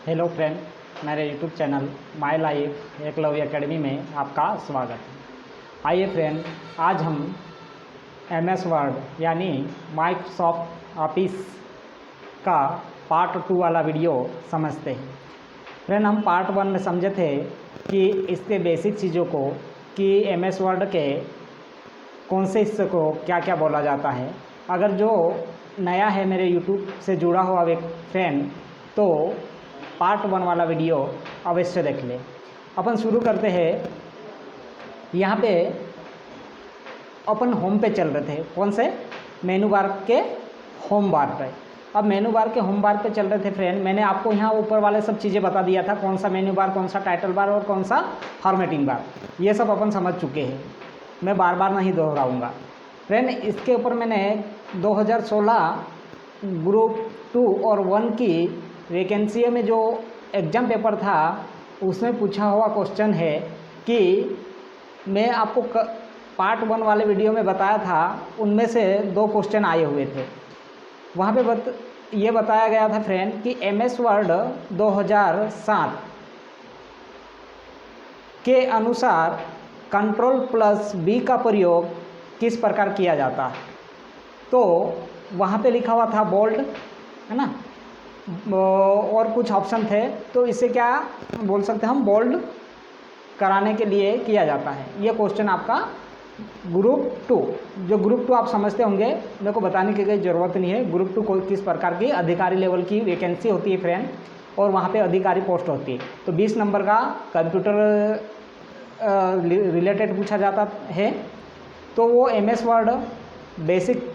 Hello friend, मेरे YouTube channel my life Eklavya academy में आपका स्वागत है। आइए फ्रेंड, आज हम MS वर्ड यानी माइक्रोसॉफ्ट ऑफिस का पार्ट 2 वाला वीडियो समझते हैं। फ्रेंड, हम पार्ट 1 में समझे थे कि इसके बेसिक चीज़ों को कि MS वर्ड के कौन से हिस्से को क्या क्या बोला जाता है। अगर जो नया है मेरे यूट्यूब से जुड़ा हुआ एक फ्रेंड, तो पार्ट 1 वाला वीडियो अवश्य देख ले। अपन शुरू करते हैं। यहाँ पे अपन होम पे चल रहे थे। कौन से? मेनू बार के होम बार पे। अब मेनू बार के होम बार पे चल रहे थे फ्रेंड। मैंने आपको यहाँ ऊपर वाले सब चीज़ें बता दिया था, कौन सा मेनू बार, कौन सा टाइटल बार और कौन सा फॉर्मेटिंग बार। ये सब अपन समझ चुके हैं, मैं बार बार नहीं दोहराऊँगा फ्रेंड। इसके ऊपर मैंने 2016 ग्रुप 2 और 1 की वैकेंसी में जो एग्ज़ाम पेपर था उसमें पूछा हुआ क्वेश्चन है कि मैं आपको पार्ट 1 वाले वीडियो में बताया था, उनमें से 2 क्वेश्चन आए हुए थे। वहाँ पे ये बताया गया था फ्रेंड कि MS वर्ड 2007 के अनुसार Ctrl+B का प्रयोग किस प्रकार किया जाता है। तो वहाँ पे लिखा हुआ था बोल्ड, है ना, और कुछ ऑप्शन थे। तो इसे क्या बोल सकते हैं हम, बोल्ड कराने के लिए किया जाता है। ये क्वेश्चन आपका ग्रुप 2, जो ग्रुप 2 आप समझते होंगे, मेरे को बताने की कोई ज़रूरत नहीं है। ग्रुप 2 कोई किस प्रकार की अधिकारी लेवल की वैकेंसी होती है फ्रेंड, और वहाँ पे अधिकारी पोस्ट होती है। तो 20 नंबर का कंप्यूटर रिलेटेड पूछा जाता है। तो वो MS वर्ड बेसिक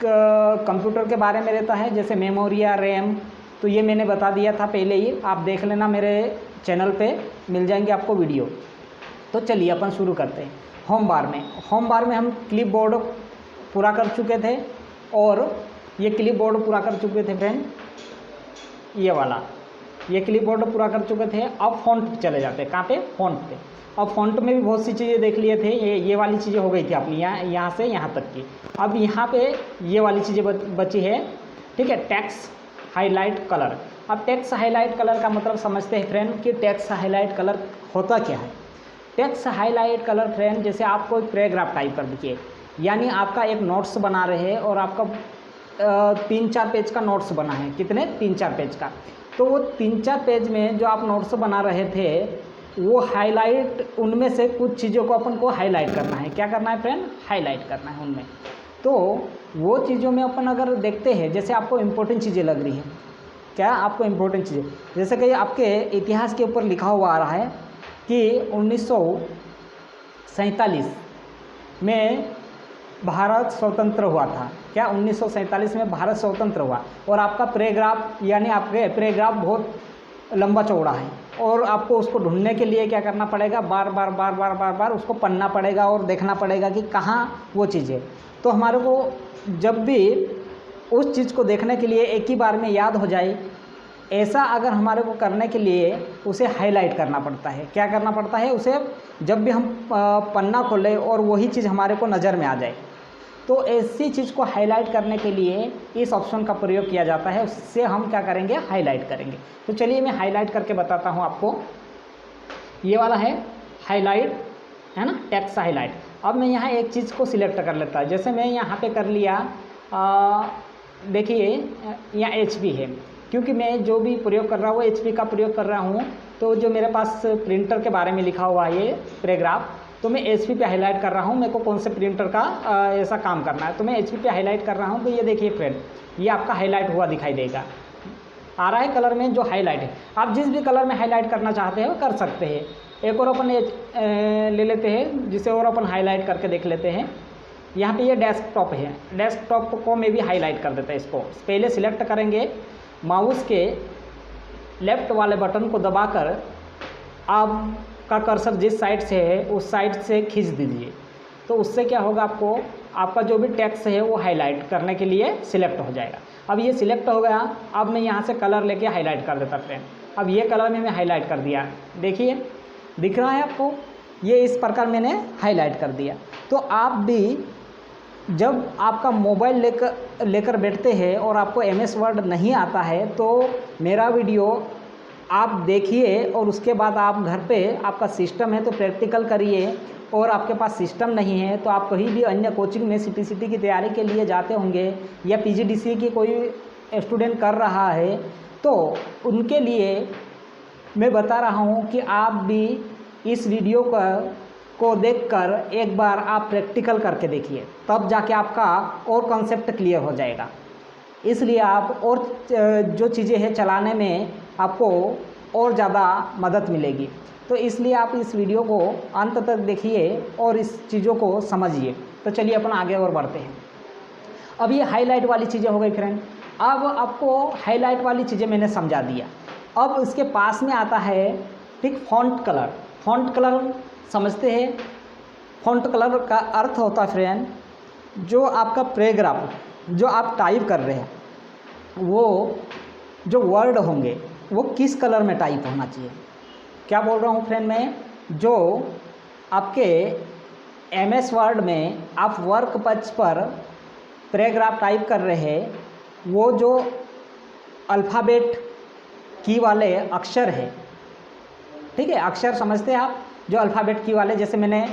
कंप्यूटर के बारे में रहता है, जैसे मेमोरी या रैम। तो ये मैंने बता दिया था पहले ही, आप देख लेना, मेरे चैनल पे मिल जाएंगे आपको वीडियो। तो चलिए अपन शुरू करते हैं। होम बार में हम क्लिप बोर्ड पूरा कर चुके थे, और ये क्लिप बोर्ड पूरा कर चुके थे फ्रेंड। ये क्लिप बोर्ड पूरा कर चुके थे। अब फॉन्ट पे चले जाते हैं। कहाँ पे? फॉन्ट पे। अब फॉन्ट में भी बहुत सी चीज़ें देख लिए थे। ये वाली चीज़ें हो गई थी अपनी, यहाँ से यहाँ तक की। अब यहाँ पे ये वाली चीज़ें बची है, ठीक है। Text highlight colour. अब टेक्स्ट हाईलाइट कलर का मतलब समझते हैं फ्रेंड कि टेक्स्ट हाईलाइट कलर होता क्या है। टेक्स्ट हाईलाइट कलर फ्रेंड, जैसे आपको एक पैराग्राफ टाइप कर दीजिए, यानी आपका एक नोट्स बना रहे हैं और आपका 3-4 पेज का नोट्स बना है। कितने? 3-4 पेज का। तो वो 3-4 पेज में जो आप नोट्स बना रहे थे, वो हाईलाइट, उनमें से कुछ चीज़ों को अपन को हाईलाइट करना है। क्या करना है फ्रेंड? हाईलाइट करना है उनमें। तो वो चीज़ों में अपन अगर देखते हैं, जैसे आपको इम्पोर्टेंट चीज़ें लग रही हैं, क्या आपको इम्पोर्टेंट चीज़ें, जैसे कि आपके इतिहास के ऊपर लिखा हुआ आ रहा है कि 1947 में भारत स्वतंत्र हुआ था। क्या? 1947 में भारत स्वतंत्र हुआ। और आपका पैराग्राफ, यानी आपके पैराग्राफ बहुत लंबा चौड़ा है, और आपको उसको ढूंढने के लिए क्या करना पड़ेगा? बार बार उसको पढ़ना पड़ेगा और देखना पड़ेगा कि कहाँ वो चीज़ है। तो हमारे को जब भी उस चीज़ को देखने के लिए एक ही बार में याद हो जाए, ऐसा अगर हमारे को करने के लिए उसे हाईलाइट करना पड़ता है। क्या करना पड़ता है? उसे जब भी हम पन्ना खोलें और वही चीज़ हमारे को नज़र में आ जाए, तो ऐसी चीज़ को हाईलाइट करने के लिए इस ऑप्शन का प्रयोग किया जाता है। उससे हम क्या करेंगे? हाईलाइट करेंगे। तो चलिए मैं हाईलाइट करके बताता हूँ आपको। ये वाला है हाईलाइट, है ना, टेक्स्ट हाईलाइट। अब मैं यहाँ एक चीज़ को सिलेक्ट कर लेता है। जैसे मैं यहाँ पे कर लिया, देखिए यहाँ HP है, क्योंकि मैं जो भी प्रयोग कर रहा हूँ HP का प्रयोग कर रहा हूँ। तो जो मेरे पास प्रिंटर के बारे में लिखा हुआ है ये पैराग्राफ, तो मैं HP पे हाईलाइट कर रहा हूँ। मेरे को कौन से प्रिंटर का ऐसा काम करना है, तो मैं HP पे हाईलाइट कर रहा हूँ। तो ये देखिए फ्रेंड, ये आपका हाईलाइट हुआ दिखाई देगा, आ रहा है कलर में जो हाईलाइट है। आप जिस भी कलर में हाईलाइट करना चाहते हैं वो कर सकते हैं। एक और अपन ले लेते हैं, जिसे और अपन हाईलाइट करके देख लेते हैं। यहाँ पे ये डेस्कटॉप है, डेस्कटॉप को मैं भी हाईलाइट कर देता है। इसको पहले सिलेक्ट करेंगे, माउस के लेफ़्ट वाले बटन को दबाकर आपका कर्सर जिस साइड से है उस साइड से खींच दीजिए। तो उससे क्या होगा, आपका जो भी टेक्स्ट है वो हाईलाइट करने के लिए सिलेक्ट हो जाएगा। अब ये सिलेक्ट हो गया। अब मैं यहाँ से कलर लेके हाईलाइट कर देता फ्रेंड। अब ये कलर में मैं हाईलाइट कर दिया, देखिए दिख रहा है आपको, ये इस प्रकार मैंने हाईलाइट कर दिया। तो आप भी जब आपका मोबाइल लेकर बैठते हैं और आपको MS वर्ड नहीं आता है, तो मेरा वीडियो आप देखिए और उसके बाद आप घर पे आपका सिस्टम है तो प्रैक्टिकल करिए, और आपके पास सिस्टम नहीं है तो आप कहीं भी अन्य कोचिंग में सीटीसीटी की तैयारी के लिए जाते होंगे या पीजीडीसी की कोई स्टूडेंट कर रहा है, तो उनके लिए मैं बता रहा हूँ कि आप भी इस वीडियो को देखकर एक बार आप प्रैक्टिकल करके देखिए, तब जाके आपका और कॉन्सेप्ट क्लियर हो जाएगा। इसलिए आप और जो चीज़ें हैं चलाने में आपको और ज़्यादा मदद मिलेगी। तो इसलिए आप इस वीडियो को अंत तक देखिए और इस चीज़ों को समझिए। तो चलिए अपन आगे और बढ़ते हैं। अब ये हाईलाइट वाली चीज़ें हो गई फ्रेंड। अब आपको हाईलाइट वाली चीज़ें मैंने समझा दिया। अब इसके पास में आता है ठीक फॉन्ट कलर। फॉन्ट कलर समझते हैं। फॉन्ट कलर का अर्थ होता है फ्रेंड, जो आपका पैराग्राफ जो आप टाइप कर रहे हैं, वो जो वर्ड होंगे वो किस कलर में टाइप होना चाहिए। क्या बोल रहा हूँ फ्रेंड मैं, जो आपके एमएस वर्ड में आप वर्क पेज पर पैराग्राफ टाइप कर रहे हैं, वो जो अल्फ़ाबेट की वाले अक्षर है, ठीक है, अक्षर समझते हैं आप, जो अल्फ़ाबेट की वाले, जैसे मैंने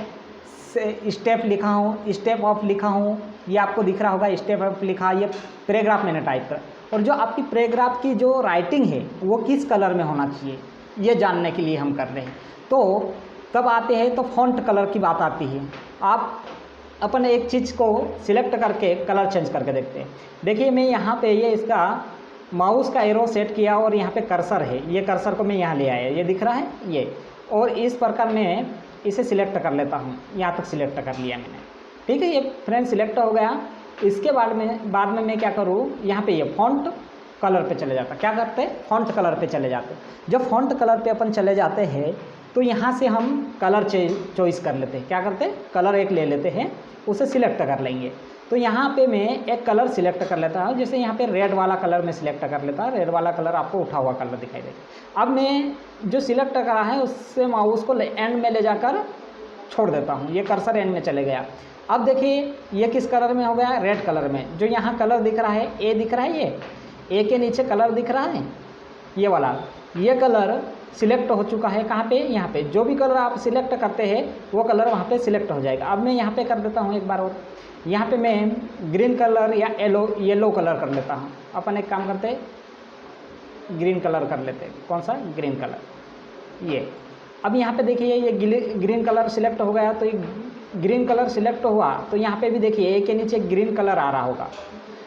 स्टेप लिखा हूँ, स्टेप ऑफ लिखा हूँ, ये आपको दिख रहा होगा, स्टेप ऑफ लिखा, ये पैराग्राफ मैंने टाइप कर। और जो आपकी पैराग्राफ की जो राइटिंग है वो किस कलर में होना चाहिए, ये जानने के लिए हम कर रहे हैं। तो तब आते हैं तो फॉन्ट कलर की बात आती है। आप अपन एक चीज़ को सिलेक्ट करके कलर चेंज करके देखते हैं। देखिए मैं यहाँ पे ये इसका माउस का एरो सेट किया और यहाँ पे कर्सर है, ये कर्सर को मैं यहाँ ले आया, ये दिख रहा है ये, और इस प्रकार मैं इसे सिलेक्ट कर लेता हूँ। यहाँ तक सिलेक्ट कर लिया मैंने, ठीक है, ये फ्रेंड सिलेक्ट हो गया। इसके बाद में मैं क्या करूँ, यहाँ पे ये फॉन्ट कलर पे चले जाता। क्या करते हैं, फॉन्ट कलर पे चले जाते। जब फॉन्ट कलर पे अपन चले जाते हैं तो यहाँ से हम कलर चॉइस कर लेते हैं। क्या करते हैं, कलर एक ले लेते हैं, उसे सिलेक्ट कर लेंगे। तो यहाँ पे मैं एक कलर सिलेक्ट कर लेता हूँ, जैसे यहाँ पे रेड वाला कलर में सिलेक्ट कर लेता हूँ। रेड वाला कलर आपको उठा हुआ कलर दिखाई देगा। अब मैं जो सिलेक्ट करा है उससे माउस को एंड में ले जाकर छोड़ देता हूँ, ये कर्सर एंड में चले गया। अब देखिए ये किस कलर में हो गया, रेड कलर में। जो यहाँ कलर दिख रहा है, ए दिख रहा है, ये ए के नीचे कलर दिख रहा है, ये वाला, ये कलर सिलेक्ट हो चुका है। कहाँ पे, यहाँ पे। जो भी कलर आप सिलेक्ट करते हैं वो कलर वहाँ पे सिलेक्ट हो जाएगा। अब मैं यहाँ पे कर देता हूँ एक बार और, यहाँ पे मैं ग्रीन कलर या येलो कलर कर लेता हूँ। अपन एक काम करते हैं, ग्रीन कलर कर लेते हैं। कौन सा, ग्रीन कलर, ये। अब यहाँ पे देखिए ये ग्रीन कलर सिलेक्ट हो गया। तो ये ग्रीन कलर सिलेक्ट हुआ तो यहाँ पे भी देखिए ए के नीचे ग्रीन कलर आ रहा होगा।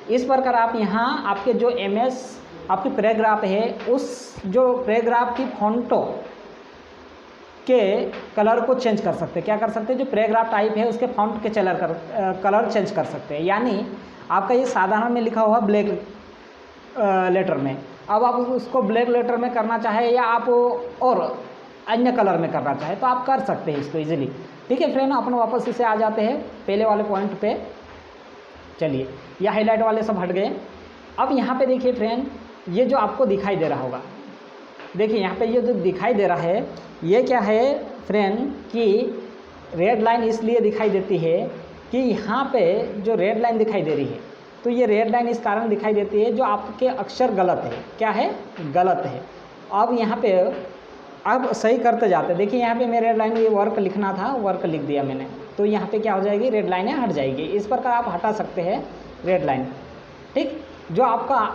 इस प्रकार आप यहाँ आपके जो एमएस आपकी पैराग्राफ है, उस जो पैराग्राफ की फॉन्टों के कलर को चेंज कर सकते हैं। क्या कर सकते हैं, जो पैराग्राफ टाइप है उसके फॉन्ट के कलर चेंज कर सकते हैं। यानी आपका ये साधारण में लिखा हुआ ब्लैक लेटर में, अब आप उसको ब्लैक लेटर में करना चाहे या आप और अन्य कलर में करना चाहे तो आप कर सकते हैं इसको इजीली। ठीक है फ्रेंड, अपन वापस इसे आ जाते हैं पहले वाले पॉइंट पे। चलिए, ये हाईलाइट वाले सब हट गए। अब यहाँ पे देखिए फ्रेंड, ये जो आपको दिखाई दे रहा होगा, देखिए यहाँ पे ये जो दिखाई दे रहा है, ये क्या है फ्रेंड कि रेड लाइन इसलिए दिखाई देती है कि यहाँ पे जो रेड लाइन दिखाई दे रही है, तो ये रेड लाइन इस कारण दिखाई देती है जो आपके अक्षर गलत है। क्या है, गलत है। अब यहाँ पे अब सही करते जाते, देखिए यहाँ पे मैं रेड लाइन, ये वर्क लिखना था, वर्क लिख दिया मैंने, तो यहाँ पे क्या हो जाएगी, रेड लाइनें हट जाएगी। इस प्रकार आप हटा सकते हैं रेड लाइन। ठीक, जो आपका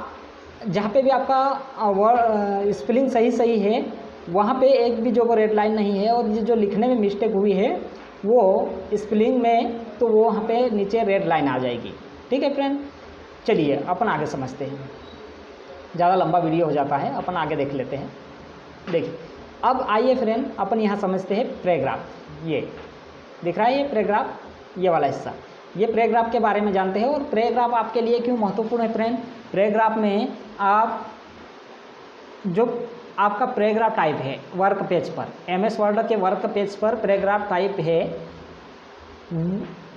जहाँ पे भी आपका स्पेलिंग सही है वहाँ पे एक भी जो रेड लाइन नहीं है, और ये जो लिखने में मिस्टेक हुई है वो स्पेलिंग में, तो वो वहाँ पे नीचे रेड लाइन आ जाएगी। ठीक है फ्रेंड, चलिए अपन आगे समझते हैं, ज़्यादा लंबा वीडियो हो जाता है, अपन आगे देख लेते हैं। देखिए अब आइए फ्रेंड, अपन यहाँ समझते हैं पैराग्राफ। ये दिख रहा है, ये पैराग्राफ, ये वाला हिस्सा, ये पैराग्राफ के बारे में जानते हैं। और पैराग्राफ आपके लिए क्यों महत्वपूर्ण है फ्रेंड, पैराग्राफ में आप जो आपका पैराग्राफ टाइप है वर्क पेज पर, एमएस वर्ड के वर्क पेज पर पैराग्राफ टाइप है,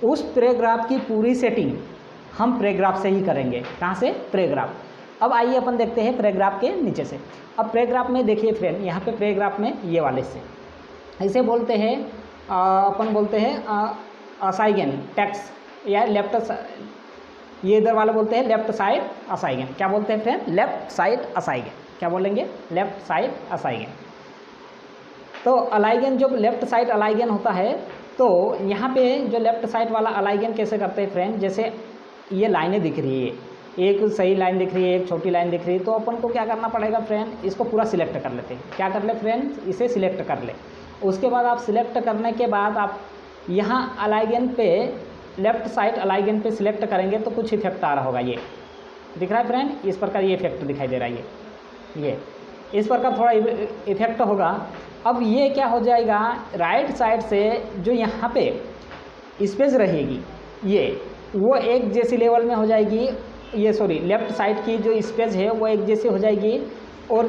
उस पैराग्राफ की पूरी सेटिंग हम पैराग्राफ से ही करेंगे। कहाँ से, पैराग्राफ। अब आइए अपन देखते हैं पैराग्राफ के नीचे से। अब पैराग्राफ में देखिए फ्रेंड, यहाँ पे पैराग्राफ में ये वाले से इसे बोलते हैं अपन बोलते हैं असाइगन टेक्स्ट या लेफ्ट, ये इधर वाले बोलते हैं लेफ्ट साइड असाइगन। क्या बोलते हैं फ्रेंड, लेफ्ट साइड असाइगन। क्या बोलेंगे, लेफ्ट साइड असाइगन। तो अलाइगन जब लेफ्ट साइड अलाइगन होता है तो यहाँ पे जो लेफ्ट साइड वाला अलाइगन कैसे करते हैं फ्रेंड, जैसे ये लाइनें दिख रही है, एक सही लाइन दिख रही है, एक छोटी लाइन दिख रही है, तो अपन को क्या करना पड़ेगा फ्रेंड, इसको पूरा सिलेक्ट कर लेते हैं। क्या कर ले फ्रेंड, इसे सिलेक्ट कर ले। उसके बाद आप सिलेक्ट करने के बाद आप यहाँ अलाइगन पे लेफ्ट साइड अलाइगन पे सिलेक्ट करेंगे तो कुछ इफेक्ट आ रहा होगा, ये दिख रहा है फ्रेंड, इस प्रकार ये इफेक्ट दिखाई दे रहा है, ये इस प्रकार थोड़ा इफेक्ट होगा। अब ये क्या हो जाएगा, राइट साइड से जो यहाँ पे स्पेस रहेगी ये वो एक जैसी लेवल में हो जाएगी, ये सॉरी लेफ्ट साइड की जो स्पेस है वो एक जैसी हो जाएगी, और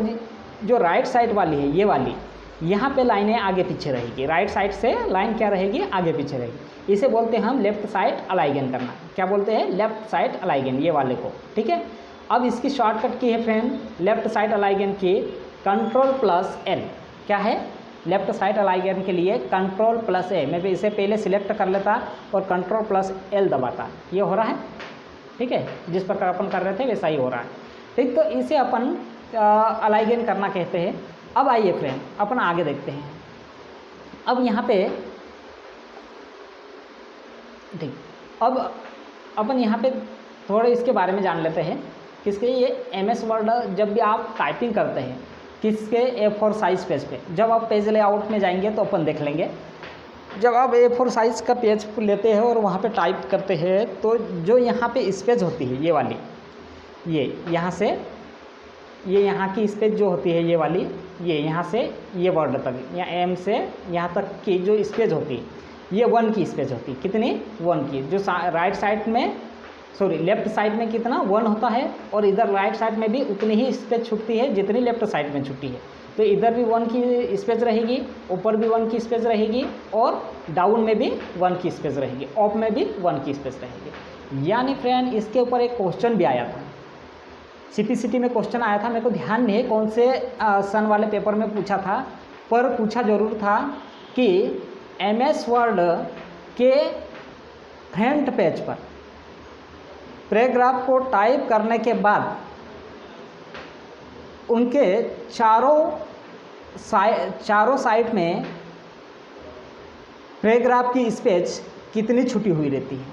जो राइट साइड वाली है ये वाली, यहाँ पे लाइनें आगे पीछे रहेगी, राइट साइड से लाइन क्या रहेगी, आगे पीछे रहेगी। इसे बोलते हैं हम लेफ्ट साइड अलाइगन करना। क्या बोलते हैं, लेफ्ट साइड अलाइगन, ये वाले को, ठीक है। अब इसकी शॉर्टकट की है फ्रेंड लेफ्ट साइड अलाइगन की Ctrl+L। क्या है, लेफ्ट साइड अलाइगन के लिए Ctrl+A। मैं भी इसे पहले सिलेक्ट कर लेता और Ctrl+L दबाता, ये हो रहा है, ठीक है, जिस प्रकार अपन कर रहे थे वैसा ही हो रहा है, ठीक। तो इसे अपन अलाइगन करना कहते हैं। अब आइए फ्रेंड अपन आगे देखते हैं। अब यहाँ पे ठीक, अब अपन यहाँ पे थोड़े इसके बारे में जान लेते हैं। किसके, ये MS वर्ड जब भी आप टाइपिंग करते हैं किसके, A4 साइज़ पेज पे, जब आप पेज लेआउट में जाएंगे तो अपन देख लेंगे। जब आप A4 साइज़ का पेज लेते हैं और वहाँ पे टाइप करते हैं तो जो यहाँ पे स्पेस होती है ये वाली, ये यहाँ से ये यहाँ की स्पेस जो होती है ये वाली, ये यहाँ से ये वर्ड तक या M से यहाँ तक की जो स्पेस होती है ये 1 की स्पेस होती है। कितनी, 1 की। जो राइट साइड में सॉरी लेफ्ट साइड में कितना 1 होता है, और इधर राइट साइड में भी उतनी ही स्पेस छूटती है जितनी लेफ्ट साइड में छूटी है। तो इधर भी 1 की स्पेस रहेगी, ऊपर भी 1 की स्पेस रहेगी, और डाउन में भी 1 की स्पेस रहेगी, अप में भी 1 की स्पेस रहेगी। यानी फ्रेंड इसके ऊपर एक क्वेश्चन भी आया था, CPCT में क्वेश्चन आया था, मेरे को ध्यान नहीं कौन से सन वाले पेपर में पूछा था, पर पूछा जरूर था कि MS वर्ड के फ्रंट पेज पर पैराग्राफ को टाइप करने के बाद उनके चारों साइड में पैराग्राफ की स्पेस कितनी छुटी हुई रहती है,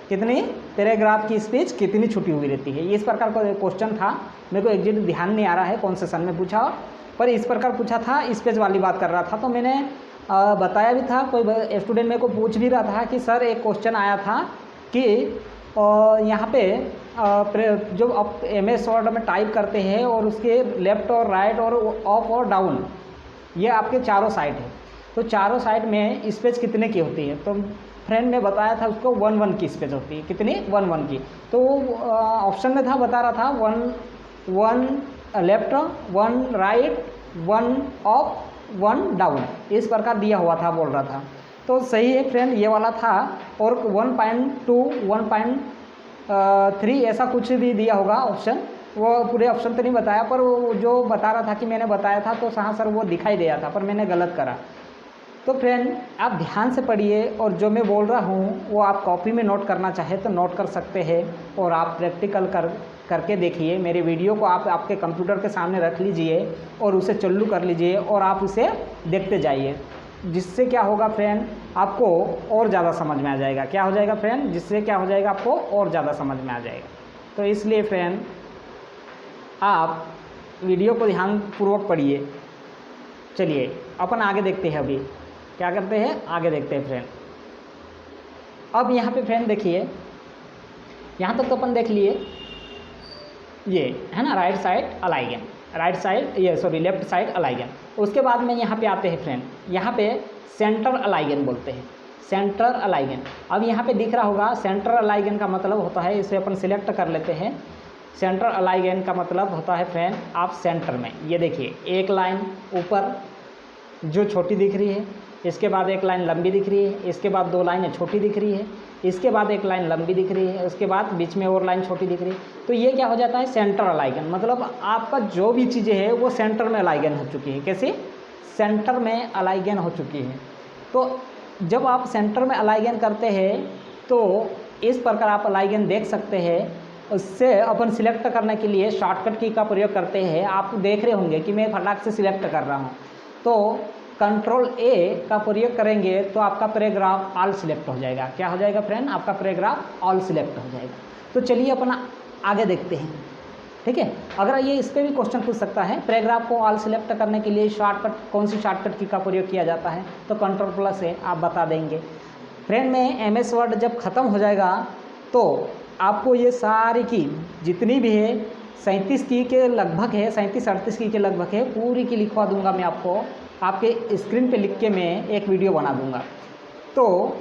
कितनी पैराग्राफ की स्पेस कितनी छुटी हुई रहती है। इस प्रकार का क्वेश्चन था, मेरे को एग्जैक्ट ध्यान नहीं आ रहा है कौन से सन में पूछा, पर इस प्रकार पूछा था, स्पेस वाली बात कर रहा था। तो मैंने बताया भी था, कोई स्टूडेंट मेरे को पूछ भी रहा था कि सर एक क्वेश्चन आया था कि यहाँ पे जो आप MS वर्ड में टाइप करते हैं और उसके लेफ़्ट और राइट और अप और डाउन ये आपके चारों साइड है, तो चारों साइड में स्पेस कितने की होती है। तो फ्रेंड ने बताया था उसको 1 की स्पेस होती है, कितनी 1 की। तो ऑप्शन में था, बता रहा था 1 लेफ्ट 1 राइट 1 अप 1 डाउन, इस प्रकार दिया हुआ था, बोल रहा था। तो सही है फ्रेंड, ये वाला था। और 1.2 1.3 ऐसा कुछ भी दिया होगा ऑप्शन, वो पूरे ऑप्शन तो नहीं बताया, पर वो जो बता रहा था कि मैंने बताया था तो हाँ सर वो दिखाई दिया था, पर मैंने गलत करा। तो फ्रेंड आप ध्यान से पढ़िए, और जो मैं बोल रहा हूँ वो आप कॉपी में नोट करना चाहे तो नोट कर सकते हैं, और आप प्रैक्टिकल करके देखिए। मेरे वीडियो को आप आपके कंप्यूटर के सामने रख लीजिए और उसे चालू कर लीजिए और आप उसे देखते जाइए, जिससे क्या होगा फ्रेंड आपको और ज़्यादा समझ में आ जाएगा। क्या हो जाएगा फ्रेंड, जिससे क्या हो जाएगा आपको और ज़्यादा समझ में आ जाएगा। तो इसलिए फ्रेंड आप वीडियो को ध्यानपूर्वक पढ़िए। चलिए अपन आगे देखते हैं, अभी क्या करते हैं आगे देखते हैं फ्रेंड। अब यहाँ पे फ्रेंड देखिए, यहाँ तक तो अपन देख लिए, ये है ना राइट साइड अलाइगन, राइट साइड ये सॉरी लेफ्ट साइड अलाइगन। उसके बाद में यहाँ पे आते हैं फ्रेंड, यहाँ पे सेंटर अलाइगन बोलते हैं, सेंटर अलाइगन। अब यहाँ पे दिख रहा होगा सेंटर अलाइगन का मतलब होता है, इसे अपन सिलेक्ट कर लेते हैं। सेंटर अलाइगन का मतलब होता है फ्रेंड आप सेंटर में, ये देखिए एक लाइन ऊपर जो छोटी दिख रही है, इसके बाद एक लाइन लंबी दिख रही है, इसके बाद 2 लाइनें छोटी दिख रही है, इसके बाद एक लाइन लंबी दिख रही है, उसके बाद बीच में और लाइन छोटी दिख रही है। तो ये क्या हो जाता है सेंटर अलाइगन, मतलब आपका जो भी चीज़ें हैं वो सेंटर में अलाइगन हो चुकी है। कैसे, सेंटर में अलाइगन हो चुकी है। तो जब आप सेंटर में अलाइगन करते हैं तो इस प्रकार आप अलाइगन देख सकते हैं उससे अपन सिलेक्ट करने के लिए शॉर्टकट की का प्रयोग करते हैं। आप देख रहे होंगे कि मैं फटाक से सिलेक्ट कर रहा हूँ, तो कंट्रोल ए का प्रयोग करेंगे तो आपका पैराग्राफ ऑल सिलेक्ट हो जाएगा। क्या हो जाएगा फ्रेंड? आपका पैराग्राफ ऑल सिलेक्ट हो जाएगा। तो चलिए अपन आगे देखते हैं, ठीक है। अगर ये इस पर भी क्वेश्चन पूछ सकता है, पैराग्राफ को ऑल सिलेक्ट करने के लिए शॉर्टकट कौन सी शॉर्टकट की का प्रयोग किया जाता है, तो कंट्रोल प्लस ए आप बता देंगे। फ्रेंड में एमएस वर्ड जब ख़त्म हो जाएगा तो आपको ये सारी की जितनी भी है 37 की के लगभग है, 37-38 की के लगभग है, पूरी की लिखवा दूंगा मैं आपको, आपके स्क्रीन पे लिख के मैं एक वीडियो बना दूंगा, तो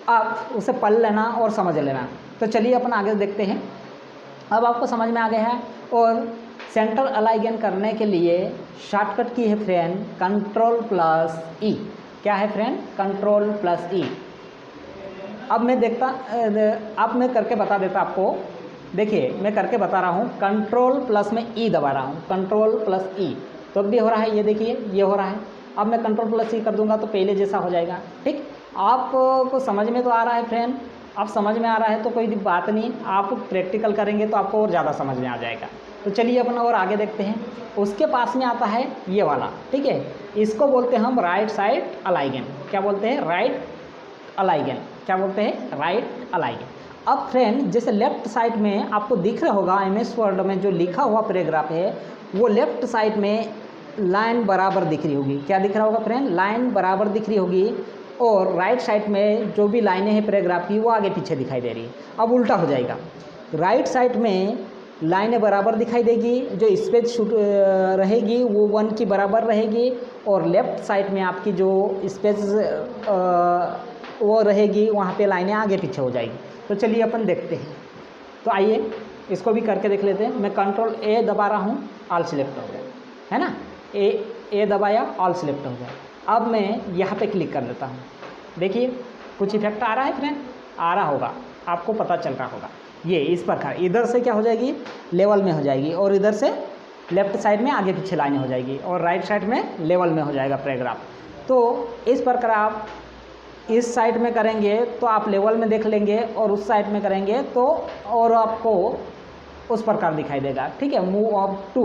आप उसे पढ़ लेना और समझ लेना। तो चलिए अपन आगे देखते हैं। अब आपको समझ में आ गया है। और सेंटर अलाइन करने के लिए शॉर्टकट की है फ्रेंड कंट्रोल प्लस ई। क्या है फ्रेंड? कंट्रोल प्लस ई। अब मैं मैं करके बता देता आपको। देखिए मैं करके बता रहा हूँ, कंट्रोल प्लस में ई दबा रहा हूँ, कंट्रोल प्लस ई, तो अब भी हो रहा है, ये देखिए ये हो रहा है। अब मैं कंट्रोल प्लस ई कर दूंगा तो पहले जैसा हो जाएगा। ठीक, आपको समझ में तो आ रहा है फ्रेंड? आप समझ में आ रहा है तो कोई बात नहीं, आप प्रैक्टिकल करेंगे तो आपको और ज़्यादा समझ में आ जाएगा। तो चलिए अपन और आगे देखते हैं। उसके पास में आता है ये वाला, ठीक है, इसको बोलते हैं हम राइट साइड अलाइन। क्या बोलते हैं? Right align. क्या बोलते हैं? Right align. अब फ्रेंड जैसे लेफ्ट साइड में आपको दिख रहा होगा एमएस वर्ड में जो लिखा हुआ पैराग्राफ है, वो लेफ्ट साइड में लाइन बराबर दिख रही होगी। क्या दिख रहा होगा फ्रेंड? लाइन बराबर दिख रही होगी। और राइट साइड में जो भी लाइनें हैं पैराग्राफ की वो आगे पीछे दिखाई दे रही है। अब उल्टा हो जाएगा, राइट साइड में लाइनें बराबर दिखाई देगी, जो स्पेस रहेगी वो 1 की बराबर रहेगी, और लेफ्ट साइड में आपकी जो स्पेस वो रहेगी वहाँ पे लाइनें आगे पीछे हो जाएगी। तो चलिए अपन देखते हैं। तो आइए इसको भी करके देख लेते हैं। मैं कंट्रोल ए दबा रहा हूँ, ऑल सिलेक्ट हो गया, है ना। ए दबाया, ऑल सिलेक्ट हो गया। अब मैं यहाँ पे क्लिक कर देता हूँ। देखिए कुछ इफेक्ट आ रहा है फ्रेंड? आ रहा होगा, आपको पता चल रहा होगा। ये इस प्रकार इधर से क्या हो जाएगी? लेवल में हो जाएगी, और इधर से लेफ्ट साइड में आगे पीछे लाइनें हो जाएगी, और राइट साइड में लेवल में हो जाएगा पैराग्राफ। तो इस प्रकार आप इस साइड में करेंगे तो आप लेवल में देख लेंगे, और उस साइड में करेंगे तो और आपको उस प्रकार दिखाई देगा। ठीक है, move up to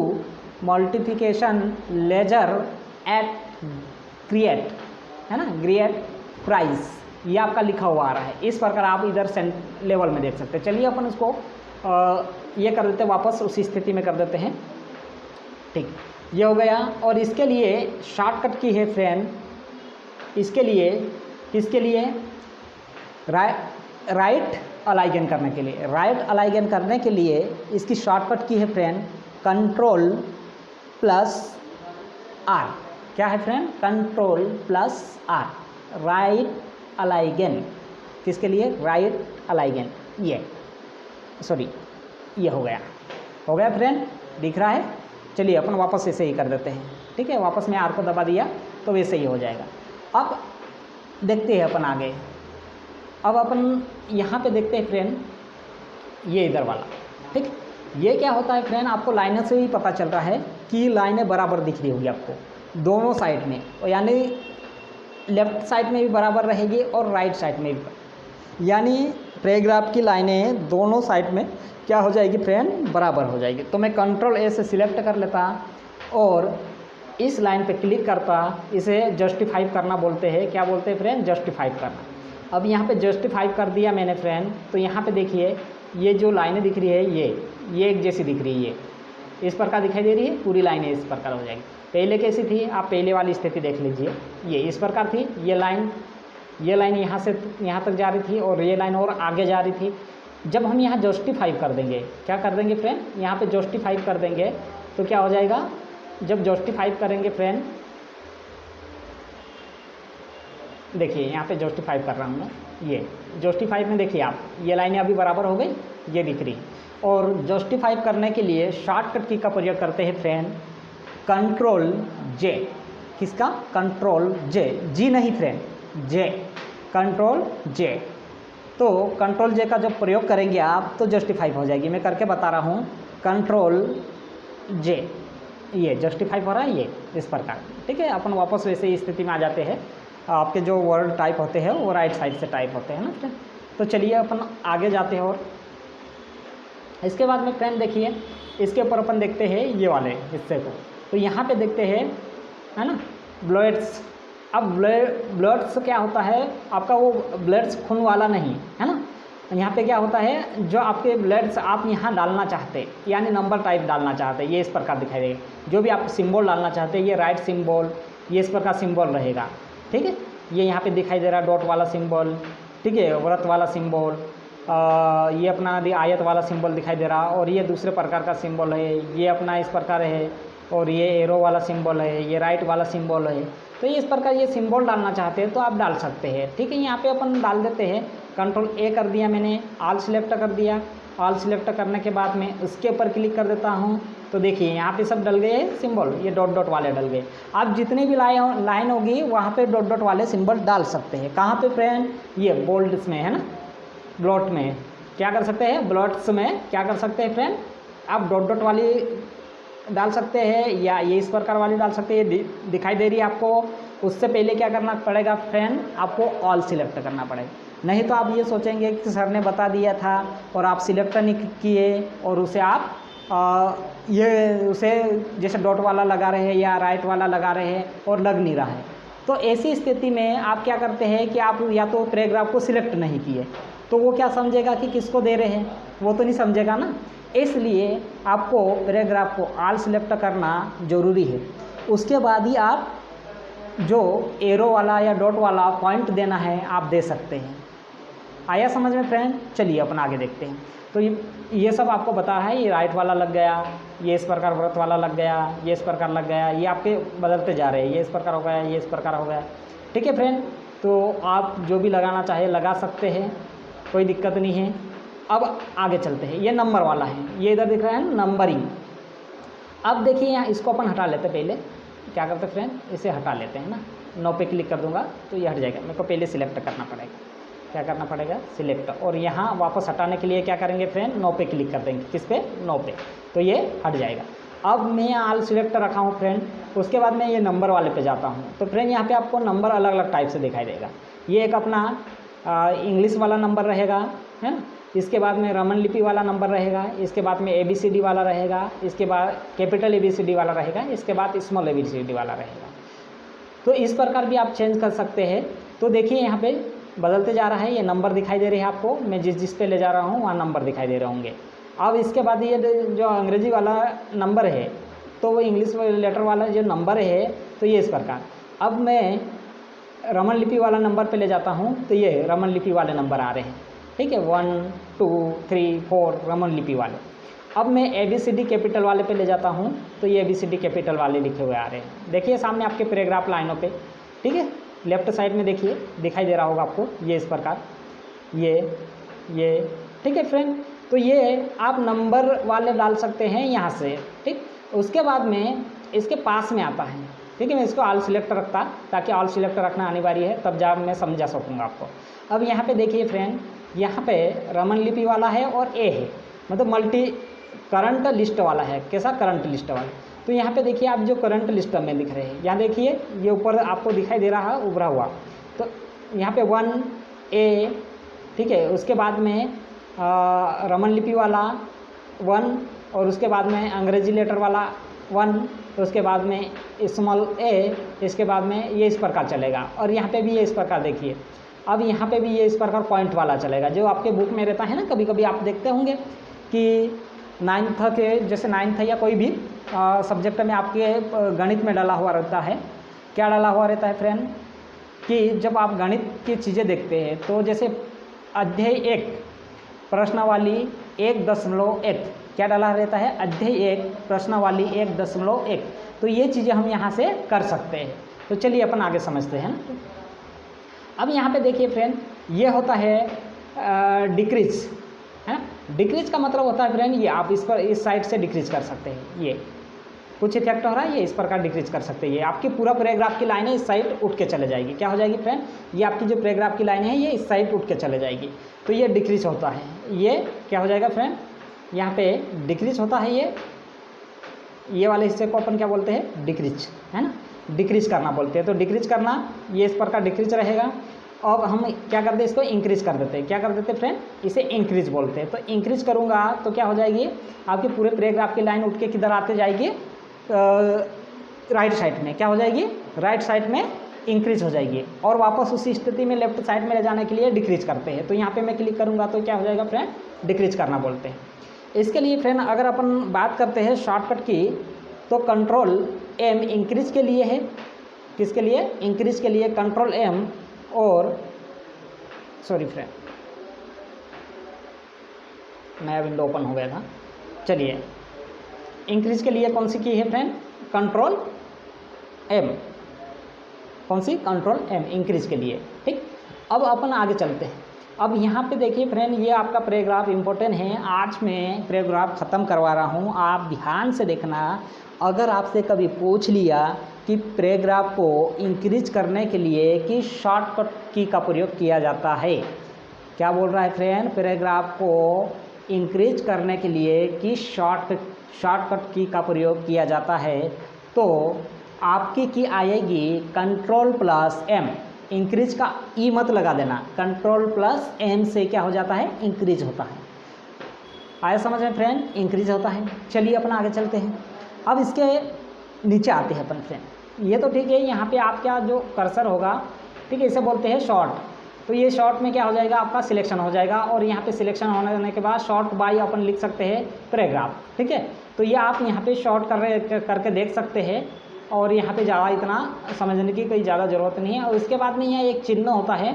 multiplication ledger at create, है ना, क्रिएट प्राइस, ये आपका लिखा हुआ आ रहा है। इस प्रकार आप इधर लेवल में देख सकते हैं। चलिए अपन उसको ये कर देते हैं, वापस उसी स्थिति में कर देते हैं। ठीक, ये हो गया। और इसके लिए शॉर्टकट की है फ्रेंड, इसके लिए किसके लिए? राइट अलाइन करने के लिए। राइट अलाइन करने के लिए इसकी शॉर्टकट की है फ्रेंड कंट्रोल प्लस आर। क्या है friend? Control plus R, right align. किसके लिए? Right align. ये सॉरी, ये हो गया फ्रेंड, दिख रहा है। चलिए अपन वापस ऐसे ही कर देते हैं। ठीक है, वापस मैं आर को दबा दिया तो वैसे ही हो जाएगा। अब देखते हैं अपन आगे। अब अपन यहाँ पे देखते हैं फ्रेंड, ये इधर वाला। ठीक, ये क्या होता है फ्रेंड? आपको लाइनों से ही पता चल रहा है कि लाइनें बराबर दिख रही होगी आपको दोनों साइड में, यानी लेफ्ट साइड में भी बराबर रहेगी और राइट साइड में भी, यानी पैराग्राफ की लाइनें दोनों साइड में क्या हो जाएगी फ्रेंड? बराबर हो जाएगी। तो मैं कंट्रोल ए से सिलेक्ट कर लेता और इस लाइन पे क्लिक करता। इसे जस्टिफाई करना बोलते हैं। क्या बोलते हैं फ्रेंड? जस्टिफाई करना। अब यहाँ पे जस्टिफाई कर दिया मैंने फ्रेंड, तो यहाँ पे देखिए ये जो लाइनें दिख रही है ये एक जैसी दिख रही है, ये इस प्रकार दिखाई दे रही है, पूरी लाइनें इस प्रकार हो जाएगी। पहले कैसी थी? आप पहले वाली स्थिति देख लीजिए, ये इस प्रकार थी। ये लाइन यहाँ से यहाँ तक जा रही थी, और ये लाइन और आगे जा रही थी। जब हम यहाँ जस्टिफाई कर देंगे, क्या कर देंगे फ्रेंड? यहाँ पे जस्टिफाई कर देंगे तो क्या हो जाएगा? जब जस्टिफाई करेंगे फ्रेंड, देखिए यहाँ पे जस्टिफाई कर रहा हूँ मैं, ये जस्टिफाई में देखिए आप, ये लाइनें अभी बराबर हो गई, ये दिख रही। और जस्टिफाई करने के लिए शॉर्टकट की का प्रयोग करते हैं फ्रेंड कंट्रोल जे। किसका? कंट्रोल जे, जी नहीं फ्रेंड, जे, कंट्रोल जे। तो कंट्रोल जे का जब प्रयोग करेंगे आप तो जस्टिफाई हो जाएगी। मैं करके बता रहा हूँ, कंट्रोल जे, ये जस्टिफाई हो रहा है, ये इस प्रकार। ठीक है, अपन वापस वैसे ही स्थिति में आ जाते हैं। आपके जो वर्ड टाइप होते हैं वो राइट साइड से टाइप होते हैं ना। तो चलिए अपन आगे जाते हैं। और इसके बाद में फ्रेंड देखिए, इसके ऊपर अपन देखते हैं ये वाले हिस्से को। तो यहाँ पे देखते हैं, है ना, ब्लड्स। अब ब्लड्स क्या होता है आपका, वो ब्लड्स खून वाला नहीं है ना। यहाँ पे क्या होता है, जो आपके ब्लड्स आप यहाँ डालना चाहते, यानी नंबर टाइप डालना चाहते, ये इस प्रकार दिखाई देगा। जो भी आप सिंबल डालना चाहते हैं, ये राइट सिंबल, ये इस प्रकार सिंबल रहेगा, ठीक है। ये यहाँ पे दिखाई दे रहा है डॉट वाला सिंबल, ठीक है, व्रत वाला सिंबल, ये अपना आयत वाला सिंबल दिखाई दे रहा, और ये दूसरे प्रकार का सिंबल है, ये अपना इस प्रकार है, और ये एरो वाला सिंबल है, ये राइट वाला सिंबल है। तो ये इस प्रकार ये सिंबल डालना चाहते हैं तो आप डाल सकते हैं, ठीक है। यहाँ पे अपन डाल देते हैं, कंट्रोल ए कर दिया मैंने, ऑल सिलेक्ट कर दिया। ऑल सिलेक्ट करने के बाद में उसके ऊपर क्लिक कर देता हूँ। तो देखिए यहाँ पे सब डल गए सिंबल, ये डॉट डॉट वाले डल गए। आप जितनी भी लाइन होगी वहाँ पे डॉट डॉट वाले सिंबल डाल सकते हैं। कहाँ पे फ्रेंड, ये बोल्ड्स में है ना, ब्लॉट में क्या कर सकते हैं, ब्लॉट्स में क्या कर सकते हैं फ्रेंड, आप डॉट डॉट वाली डाल सकते हैं या ये इस प्रकार वाली डाल सकते हैं। दिखाई दे रही है आपको। उससे पहले क्या करना पड़ेगा फ्रेंड, आपको ऑल सिलेक्ट करना पड़ेगा, नहीं तो आप ये सोचेंगे कि सर ने बता दिया था और आप सिलेक्ट नहीं किए और उसे आप उसे जैसे डॉट वाला लगा रहे हैं या राइट वाला लगा रहे हैं और लग नहीं रहा है। तो ऐसी स्थिति में आप क्या करते हैं कि आप या तो पैराग्राफ को सिलेक्ट नहीं किए, तो वो क्या समझेगा कि किसको दे रहे हैं, वो तो नहीं समझेगा ना। इसलिए आपको पैराग्राफ को ऑल सिलेक्ट करना ज़रूरी है। उसके बाद ही आप जो एरो वाला या डॉट वाला पॉइंट देना है आप दे सकते हैं। आया समझ में फ्रेंड? चलिए अपन आगे देखते हैं। तो ये सब आपको बता है, ये राइट वाला लग गया, ये इस प्रकार व्रत वाला लग गया, ये इस प्रकार लग गया, ये आपके बदलते जा रहे हैं, ये इस प्रकार हो गया, ये इस प्रकार हो गया, ठीक है फ्रेंड। तो आप जो भी लगाना चाहे लगा सकते हैं, कोई दिक्कत नहीं है। अब आगे चलते हैं। ये नंबर वाला है, ये इधर दिख रहा है नंबरिंग। अब देखिए यहाँ इसको अपन हटा लेते, पहले क्या करते फ्रेंड, इसे हटा लेते हैं ना। 9 पे क्लिक कर दूंगा तो ये हट जाएगा। मेरे को पहले सिलेक्ट करना पड़ेगा, क्या करना पड़ेगा, सिलेक्ट, और यहाँ वापस हटाने के लिए क्या करेंगे फ्रेंड, 9 पे क्लिक कर देंगे। किस पे, 9 पे, तो ये हट जाएगा। अब मैं ऑल सिलेक्ट रखा हूँ फ्रेंड। उसके बाद मैं ये नंबर वाले पे जाता हूँ। तो फ्रेंड यहाँ पे आपको नंबर अलग अलग टाइप से दिखाई देगा। ये एक अपना इंग्लिश वाला नंबर रहेगा, है ना। इसके बाद में रमन लिपि वाला नंबर रहेगा। इसके बाद में ABCD वाला रहेगा। इसके बाद कैपिटल ABCD वाला रहेगा। इसके बाद स्मॉल ABCD वाला रहेगा। तो इस प्रकार भी आप चेंज कर सकते हैं। तो देखिए यहाँ पे बदलते जा रहा है, ये नंबर दिखाई दे रहे हैं आपको। मैं जिस पे ले जा रहा हूँ वहाँ नंबर दिखाई दे रहे होंगे। अब इसके बाद ये जो अंग्रेजी वाला नंबर है, तो वो इंग्लिश लेटर वाला जो नंबर है, तो ये इस प्रकार। अब मैं रमन लिपि वाला नंबर पे ले जाता हूँ, तो ये रमन लिपि वाले नंबर आ रहे हैं, ठीक है, 1 2 3 4 रमन लिपि वाले। अब मैं ABCD कैपिटल वाले पे ले जाता हूँ, तो ये ABCD कैपिटल वाले लिखे हुए आ रहे हैं। देखिए सामने आपके पैराग्राफ लाइनों पे, ठीक है, लेफ्ट साइड में देखिए दिखाई दे रहा होगा आपको, ये इस प्रकार, ये ठीक है फ्रेंड। तो ये आप नंबर वाले डाल सकते हैं यहाँ से, ठीक। उसके बाद में इसके पास में आता है, ठीक है। मैं इसको ऑल सिलेक्ट रखता ताकि ऑल सिलेक्ट रखना अनिवार्य है, तब जब मैं समझा सकूँगा आपको। अब यहाँ पे देखिए फ्रेंड, यहाँ पे रमन लिपि वाला है और A है, मतलब मल्टी करंट लिस्ट वाला है। कैसा, करंट लिस्ट वाला। तो यहाँ पे देखिए आप जो करंट लिस्ट में दिख रहे हैं, यहाँ देखिए ये ऊपर आपको दिखाई दे रहा है उभरा हुआ। तो यहाँ पे 1A, ठीक है। उसके बाद में रमन लिपि वाला 1, और उसके बाद में अंग्रेजी लेटर वाला 1, तो उसके बाद में स्मॉल A, इसके बाद में ये इस प्रकार चलेगा। और यहाँ पे भी ये इस प्रकार देखिए। अब यहाँ पे भी ये इस प्रकार पॉइंट वाला चलेगा, जो आपके बुक में रहता है ना। कभी कभी आप देखते होंगे कि 9th के, जैसे 9th या कोई भी सब्जेक्ट में आपके गणित में डाला हुआ रहता है। क्या डाला हुआ रहता है फ्रेंड, कि जब आप गणित की चीज़ें देखते हैं, तो जैसे अध्याय 1 प्रश्नावली 1.1, क्या डाला रहता है, अध्याय 1 प्रश्नावली 1.1। तो ये चीज़ें हम यहाँ से कर सकते हैं। तो चलिए अपन आगे समझते हैं ना। अब यहाँ पे देखिए फ्रेंड, ये होता है डिक्रीज, है। डिक्रीज का मतलब होता है फ्रेंड, ये आप इस पर इस साइड से डिक्रीज कर सकते हैं। ये कुछ इफेक्ट हो रहा है, ये इस प्रकार डिक्रीज कर सकते हैं। ये आपकी पूरा पैराग्राफ की लाइनें इस साइड उठ के चले जाएगी। क्या हो जाएगी फ्रेंड, ये आपकी जो पैराग्राफ की लाइनें हैं ये इस साइड उठ के चले जाएगी। तो ये डिक्रीज होता है। ये क्या हो जाएगा फ्रेंड, यहाँ पे डिक्रीज होता है। ये वाले हिस्से को अपन क्या बोलते हैं, डिक्रीज, है ना, डिक्रीज करना बोलते हैं। तो डिक्रीज करना, ये इस प्रकार डिक्रीज रहेगा। अब हम क्या करते हैं, इसको इंक्रीज कर देते हैं। क्या कर देते हैं फ्रेंड, इसे इंक्रीज बोलते हैं। तो इंक्रीज करूँगा तो क्या हो जाएगी, आपके पूरे पैराग्राफ की लाइन उठ के किधर आते जाएगी, राइट साइड में। क्या हो जाएगी, राइट साइड में इंक्रीज हो जाएगी, और वापस उसी स्थिति में लेफ्ट साइड में ले जाने के लिए डिक्रीज करते हैं। तो यहाँ पे मैं क्लिक करूँगा तो क्या हो जाएगा फ्रेंड, डिक्रीज करना बोलते हैं। इसके लिए फ्रेंड अगर अपन बात करते हैं शॉर्टकट की, तो कंट्रोल एम इंक्रीज के लिए है। किसके लिए, इंक्रीज के लिए कंट्रोल एम, और सॉरी फ्रेंड नया विंडो ओपन हो गया था। चलिए, इंक्रीज के लिए कौन सी की है फ्रेंड, कंट्रोल एम। कौन सी, कंट्रोल एम, इंक्रीज के लिए। ठीक, अब अपन आगे चलते हैं। अब यहाँ पे देखिए फ्रेंड, ये आपका पैराग्राफ इम्पोर्टेंट है। आज मैं पैराग्राफ ख़त्म करवा रहा हूँ, आप ध्यान से देखना। अगर आपसे कभी पूछ लिया कि पैराग्राफ को इंक्रीज करने के लिए किस शॉर्टकट की का प्रयोग किया जाता है, क्या बोल रहा है फ्रेंड, पैराग्राफ को इंक्रीज करने के लिए किस शॉर्टकट की का प्रयोग किया जाता है, तो आपकी की आएगी कंट्रोल प्लस एम। इंक्रीज का ई मत लगा देना, कंट्रोल प्लस एम से क्या हो जाता है, इंक्रीज होता है। आया समझ में फ्रेंड, इंक्रीज होता है। चलिए अपन आगे चलते हैं। अब इसके नीचे आते हैं अपन फ्रेंड। ये तो ठीक है, यहाँ पे आपका जो कर्सर होगा, ठीक है, इसे बोलते हैं शॉर्ट। तो ये शॉर्ट में क्या हो जाएगा, आपका सिलेक्शन हो जाएगा, और यहाँ पे सिलेक्शन होने के बाद शॉर्ट बाय अपन लिख सकते हैं पैराग्राफ। ठीक है, तो ये आप यहाँ पे शॉर्ट करके देख सकते हैं, और यहाँ पे ज़्यादा इतना समझने की कोई ज़्यादा ज़रूरत नहीं है। और इसके बाद में यहाँ एक चिन्ह होता है,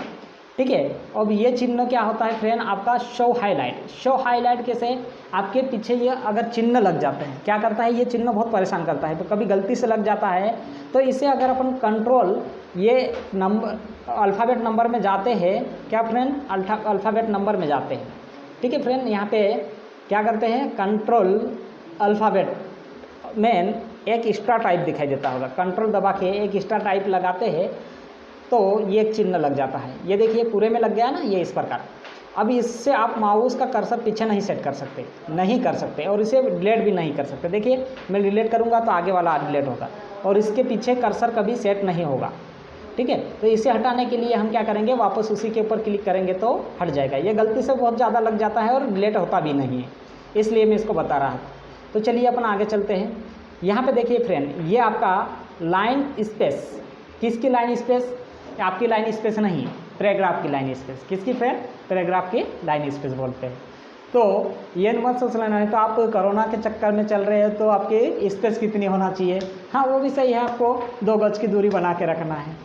ठीक है। अब ये चिन्ह क्या होता है फ्रेंड, आपका शो हाईलाइट। शो हाईलाइट कैसे, आपके पीछे ये अगर चिन्ह लग जाते हैं, क्या करता है ये चिन्ह बहुत परेशान करता है। तो कभी गलती से लग जाता है, तो इसे अगर अपन कंट्रोल ये नंबर अल्फ़ाबेट नंबर में जाते हैं, क्या फ्रेंड, अल्फ़ाबेट नंबर में जाते हैं। ठीक है फ्रेंड, यहाँ पे क्या करते हैं, कंट्रोल अल्फ़ाबेट में एक एक्स्ट्रा टाइप दिखाई देता होगा, कंट्रोल दबा के एक एक्स्ट्रा टाइप लगाते हैं तो ये एक चिन्ह लग जाता है। ये देखिए पूरे में लग गया ना, ये इस प्रकार। अब इससे आप माउस का कर्सर पीछे नहीं सेट कर सकते, नहीं कर सकते, और इसे डिलीट भी नहीं कर सकते। देखिए मैं डिलीट करूँगा तो आगे वाला डिलीट होगा, और इसके पीछे कर्सर कभी सेट नहीं होगा। ठीक है, तो इसे हटाने के लिए हम क्या करेंगे, वापस उसी के ऊपर क्लिक करेंगे तो हट जाएगा। ये गलती से बहुत ज़्यादा लग जाता है और डिलीट होता भी नहीं है, इसलिए मैं इसको बता रहा था। तो चलिए अपन आगे चलते हैं। यहाँ पे देखिए फ्रेंड, ये आपका लाइन स्पेस, किसकी लाइन स्पेस, आपकी लाइन स्पेस नहीं, पैराग्राफ की लाइन स्पेस। किसकी फ्रेंड, पैराग्राफ की लाइन स्पेस बोलते हैं। तो ये मत सोच लेना है तो आप कोरोना के चक्कर में चल रहे हैं तो आपकी स्पेस कितनी होना चाहिए। हाँ वो भी सही है, आपको 2 गज की दूरी बना के रखना है।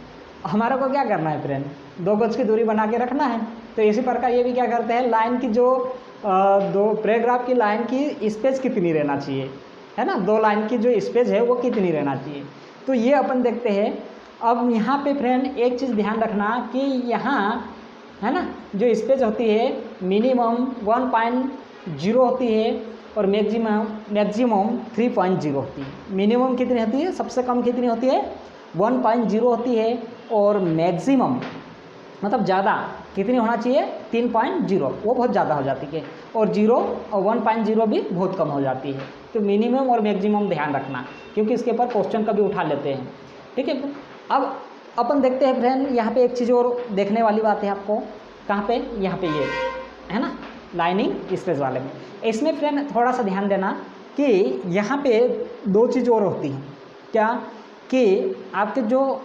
हमारे को क्या करना है फ्रेंड, 2 गज की दूरी बना के रखना है। तो इसी प्रकार ये भी क्या करते हैं, लाइन की जो दो पैराग्राफ की लाइन की स्पेस कितनी रहना चाहिए, है ना, 2 लाइन की जो स्पेस है वो कितनी रहना चाहिए। तो ये अपन देखते हैं। अब यहाँ पे फ्रेंड एक चीज़ ध्यान रखना कि यहाँ है ना जो स्पेस होती है मिनिमम 1.0 होती है और मैक्सिमम 3.0 होती है। मिनिमम कितनी होती है, सबसे कम कितनी होती है, 1.0 होती है, और मैक्सिमम मतलब ज़्यादा कितनी होना चाहिए, 3.0, वो बहुत ज़्यादा हो जाती है, और 0 और 1.0 भी बहुत कम हो जाती है। तो मिनिमम और मैक्सिमम ध्यान रखना, क्योंकि इसके ऊपर क्वेश्चन कभी उठा लेते हैं। ठीक है, अब अपन देखते हैं फ्रेंड, यहाँ पे एक चीज़ और देखने वाली बात है आपको। कहाँ पे, यहाँ पे ये है ना लाइनिंग स्पेस वाले में। इसमें फ्रेंड थोड़ा सा ध्यान देना कि यहाँ पे 2 चीज़ और होती हैं। क्या कि आपके जो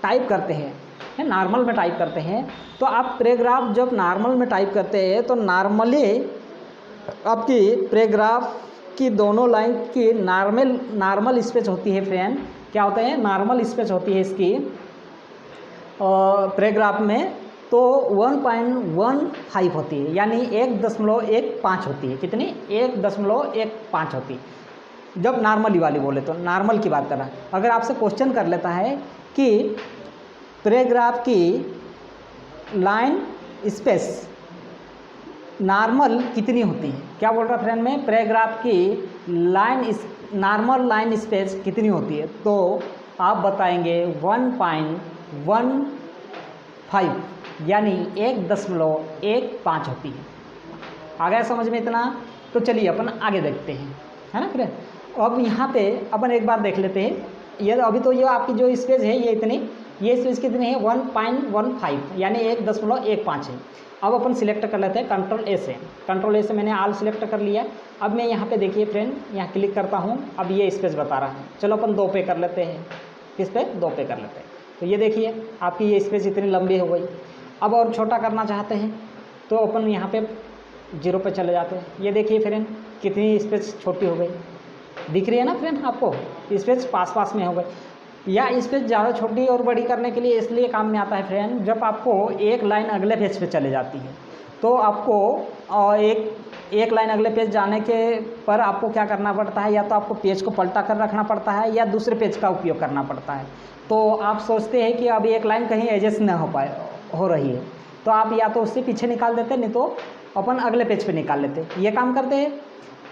टाइप करते हैं, है नॉर्मल में टाइप करते हैं, तो आप पैराग्राफ जब नॉर्मल में टाइप करते हैं तो नॉर्मली आपकी पैराग्राफ की दोनों लाइन की नॉर्मल स्पेस होती है फ्रेंड। क्या होता है, नॉर्मल स्पेस होती है इसकी पैराग्राफ में, तो 1.15 होती है, यानी 1.15 होती है। कितनी, 1.15 होती है जब नॉर्मली वाली बोले तो। नॉर्मल की बात कर रहा है। अगर आपसे क्वेश्चन कर लेता है कि पैराग्राफ की लाइन स्पेस नॉर्मल कितनी होती है, क्या बोल रहा फ्रेंड में, पैराग्राफ की नॉर्मल लाइन स्पेस कितनी होती है, तो आप बताएंगे 1.15, यानी 1.15 होती है। आ गया समझ में इतना। तो चलिए अपन आगे देखते हैं, है ना फ्रेंड। अब यहाँ पे अपन एक बार देख लेते हैं। ये अभी तो ये आपकी जो स्पेस है ये इतनी ये स्पेस कितनी है 1.15 यानी 1.15 है। अब अपन सिलेक्ट कर लेते हैं कंट्रोल ए से। कंट्रोल ए से मैंने ऑल सिलेक्ट कर लिया। अब मैं यहाँ पे देखिए फ्रेंड यहाँ क्लिक करता हूँ, अब ये स्पेस बता रहा है। चलो अपन 2 पे कर लेते हैं, किस पे 2 पे कर लेते हैं। तो ये देखिए आपकी ये स्पेस इतनी लंबी हो गई। अब और छोटा करना चाहते हैं तो अपन यहाँ पे 0 पे चले जाते हैं। ये देखिए फ्रेंड कितनी स्पेस छोटी हो गई, दिख रही है ना फ्रेंड आपको, स्पेस पास पास में हो गई। या स्पेस ज़्यादा छोटी और बड़ी करने के लिए इसलिए काम में आता है फ्रेंड, जब आपको एक लाइन अगले पेज पे चले जाती है तो आपको एक लाइन अगले पेज जाने के पर आपको क्या करना पड़ता है, या तो आपको पेज को पलटा कर रखना पड़ता है या दूसरे पेज का उपयोग करना पड़ता है। तो आप सोचते हैं कि अब एक लाइन कहीं एडजस्ट ना हो रही है तो आप या तो उससे पीछे निकाल देते, नहीं तो अपन अगले पेज पे निकाल लेते, ये काम करते हैं।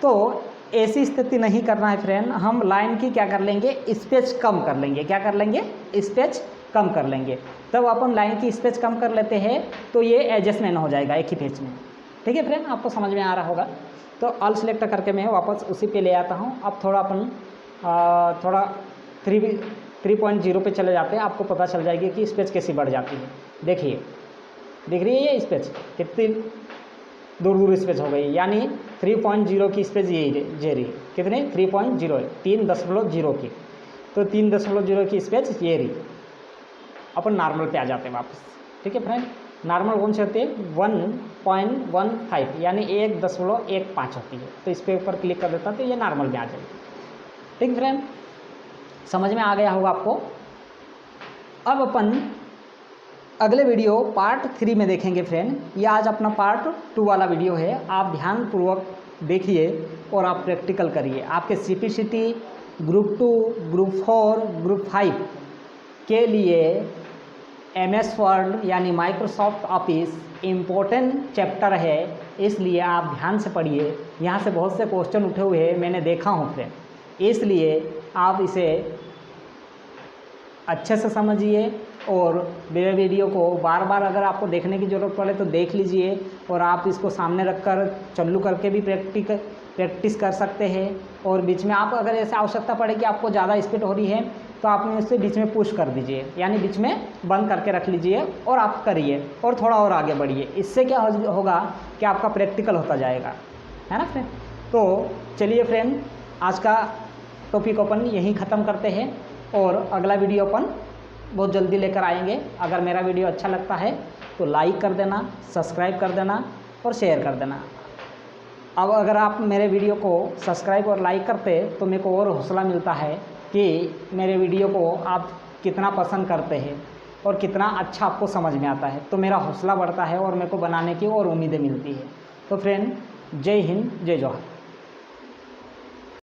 तो ऐसी स्थिति नहीं करना है फ्रेंड, हम लाइन की क्या कर लेंगे, स्पेस कम कर लेंगे। क्या कर लेंगे, स्पेस कम कर लेंगे। तब अपन लाइन की स्पेस कम कर लेते हैं तो ये एडजस्टमेंट हो जाएगा एक ही पेज में। ठीक है फ्रेंड, आपको समझ में आ रहा होगा। तो ऑल सेलेक्ट करके मैं वापस उसी पे ले आता हूँ। अब थोड़ा अपन थोड़ा 3.0 पे चले जाते हैं, आपको पता चल जाएगी कि स्पेस कैसी बढ़ जाती है। देखिए दिख रही है ये स्पेस कितनी दूर स्पेस हो गई, यानी 3.0 की स्पेस ये रही। कितने 3.0 3.0 की, तो 3.0 की स्पेस ये रही। अपन नॉर्मल पे आ जाते हैं वापस। ठीक है फ्रेंड, नॉर्मल कौन से होते हैं 1.15 यानी 1.15 होती है। तो इस पे ऊपर क्लिक कर देता तो ये नॉर्मल में आ जाएगी। ठीक फ्रेंड, समझ में आ गया होगा आपको। अब अपन अगले वीडियो पार्ट 3 में देखेंगे फ्रेंड। ये आज अपना पार्ट 2 वाला वीडियो है। आप ध्यानपूर्वक देखिए और आप प्रैक्टिकल करिए। आपके CPCT ग्रुप 2, ग्रुप 4, ग्रुप 5 के लिए MS वर्ड यानी माइक्रोसॉफ्ट ऑफिस इम्पोर्टेंट चैप्टर है, इसलिए आप ध्यान से पढ़िए। यहाँ से बहुत से क्वेश्चन उठे हुए हैं, मैंने देखा हूँ फ्रेंड, इसलिए आप इसे अच्छे से समझिए और मेरे वीडियो को बार बार अगर आपको देखने की ज़रूरत पड़े तो देख लीजिए। और आप इसको सामने रखकर चालू करके भी प्रैक्टिस कर सकते हैं। और बीच में आप अगर ऐसे आवश्यकता पड़े कि आपको ज़्यादा स्पीड हो रही है तो आप उससे बीच में पुश कर दीजिए, यानी बीच में बंद करके रख लीजिए और आप करिए और थोड़ा और आगे बढ़िए। इससे क्या होगा कि आपका प्रैक्टिकल होता जाएगा, है ना फ्रेंड। तो चलिए फ्रेंड, आज का टॉपिक अपन यहीं ख़त्म करते हैं और अगला वीडियो अपन बहुत जल्दी लेकर आएंगे। अगर मेरा वीडियो अच्छा लगता है तो लाइक कर देना, सब्सक्राइब कर देना और शेयर कर देना। अब अगर आप मेरे वीडियो को सब्सक्राइब और लाइक करते तो मेरे को और हौसला मिलता है कि मेरे वीडियो को आप कितना पसंद करते हैं और कितना अच्छा आपको समझ में आता है। तो मेरा हौसला बढ़ता है और मेरे को बनाने की और उम्मीदें मिलती है। तो फ्रेंड, जय हिंद, जय जवाहर।